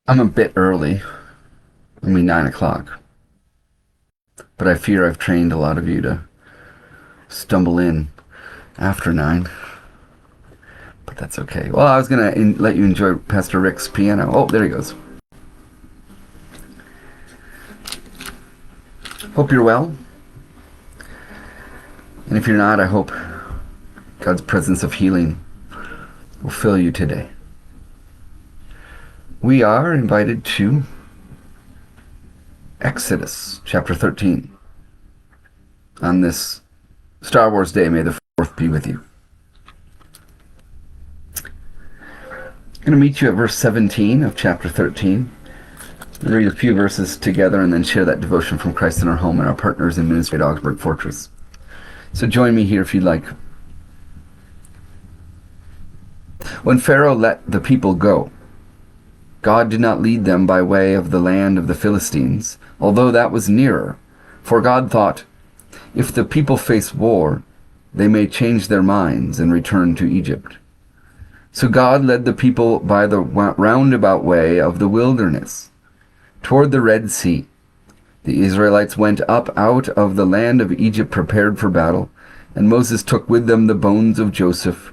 I'm a bit early, 9 o'clock, but I fear I've trained a lot of you to stumble in after 9, but that's okay. Well, I was going to let you enjoy Pastor Rick's piano. Oh, there he goes. Hope you're well, and if you're not, I hope God's presence of healing will fill you today. We are invited to Exodus chapter 13 on this Star Wars Day. May the 4th be with you. I'm going to meet you at verse 17 of chapter 13. We'll read a few verses together and then share that devotion from Christ in our home and our partners in ministry at Augsburg Fortress. So join me here if you'd like. When Pharaoh let the people go, God did not lead them by way of the land of the Philistines, although that was nearer. For God thought, if the people face war, they may change their minds and return to Egypt. So God led the people by the roundabout way of the wilderness, toward the Red Sea. The Israelites went up out of the land of Egypt prepared for battle, and Moses took with them the bones of Joseph,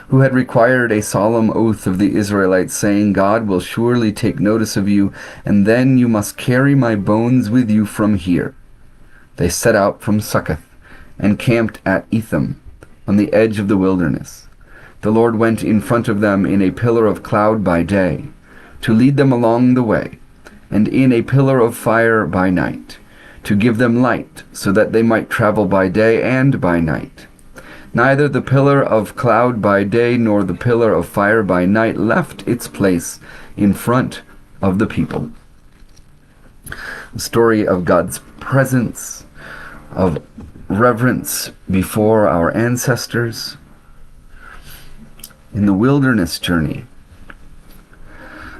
who had required a solemn oath of the Israelites, saying, God will surely take notice of you, and then you must carry my bones with you from here. They set out from Succoth, and camped at Etham, on the edge of the wilderness. The Lord went in front of them in a pillar of cloud by day, to lead them along the way, and in a pillar of fire by night, to give them light, so that they might travel by day and by night. Neither the pillar of cloud by day nor the pillar of fire by night left its place in front of the people. The story of God's presence, of reverence before our ancestors in the wilderness journey.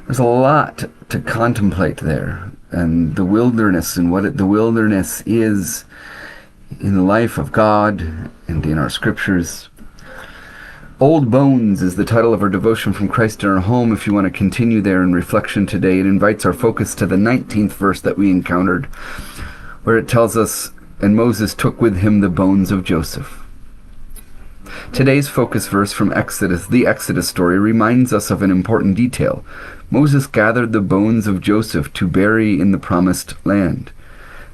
There's a lot to contemplate there, and the wilderness and what the wilderness is in the life of God and in our scriptures. Old Bones is the title of our devotion from Christ in our home. If you want to continue there in reflection today, it invites our focus to the 19th verse that we encountered, where it tells us, and Moses took with him the bones of Joseph. Today's focus verse from Exodus, the Exodus story, reminds us of an important detail. Moses gathered the bones of Joseph to bury in the promised land.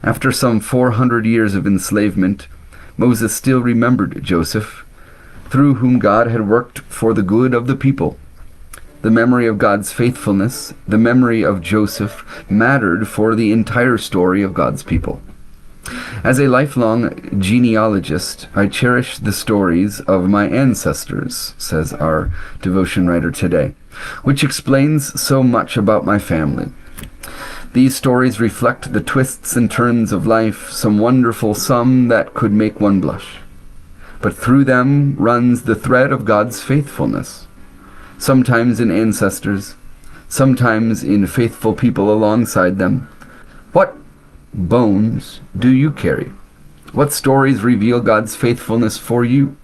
After some 400 years of enslavement, Moses still remembered Joseph, through whom God had worked for the good of the people. The memory of God's faithfulness, the memory of Joseph, mattered for the entire story of God's people. As a lifelong genealogist, I cherish the stories of my ancestors, says our devotion writer today, which explains so much about my family. These stories reflect the twists and turns of life, some wonderful, some that could make one blush. But through them runs the thread of God's faithfulness, sometimes in ancestors, sometimes in faithful people alongside them. What bones do you carry? What stories reveal God's faithfulness for you?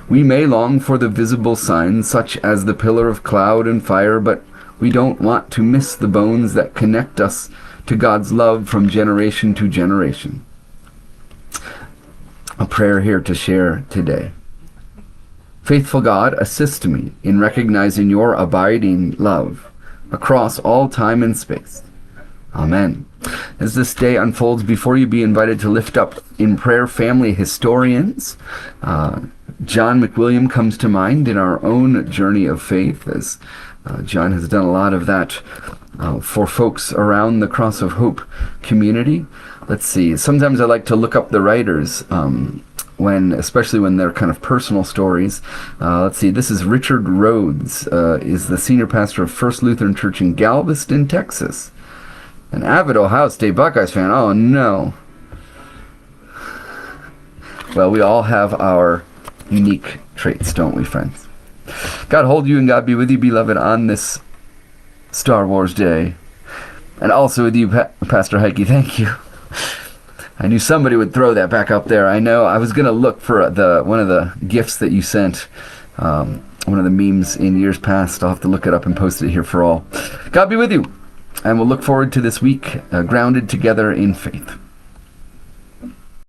We may long for the visible signs, such as the pillar of cloud and fire, but we don't want to miss the bones that connect us to God's love from generation to generation. A prayer here to share today. Faithful God, assist me in recognizing your abiding love across all time and space. Amen. As this day unfolds before you, be invited to lift up in prayer family historians. John McWilliam comes to mind in our own journey of faith, as John has done a lot of that for folks around the Cross of Hope community. Let's see. Sometimes I like to look up the writers, especially when they're kind of personal stories. Let's see. This is Richard Rhodes, is the senior pastor of First Lutheran Church in Galveston, Texas. An avid Ohio State Buckeyes fan. Oh no. Well, we all have our unique traits, don't we, friends? God hold you and God be with you, beloved, on this Star Wars Day. And also with you, Pastor Heike. Thank you. I knew somebody would throw that back up there. I know. I was going to look for one of the gifts that you sent, one of the memes in years past. I'll have to look it up and post it here for all. God be with you. And we'll look forward to this week grounded together in faith.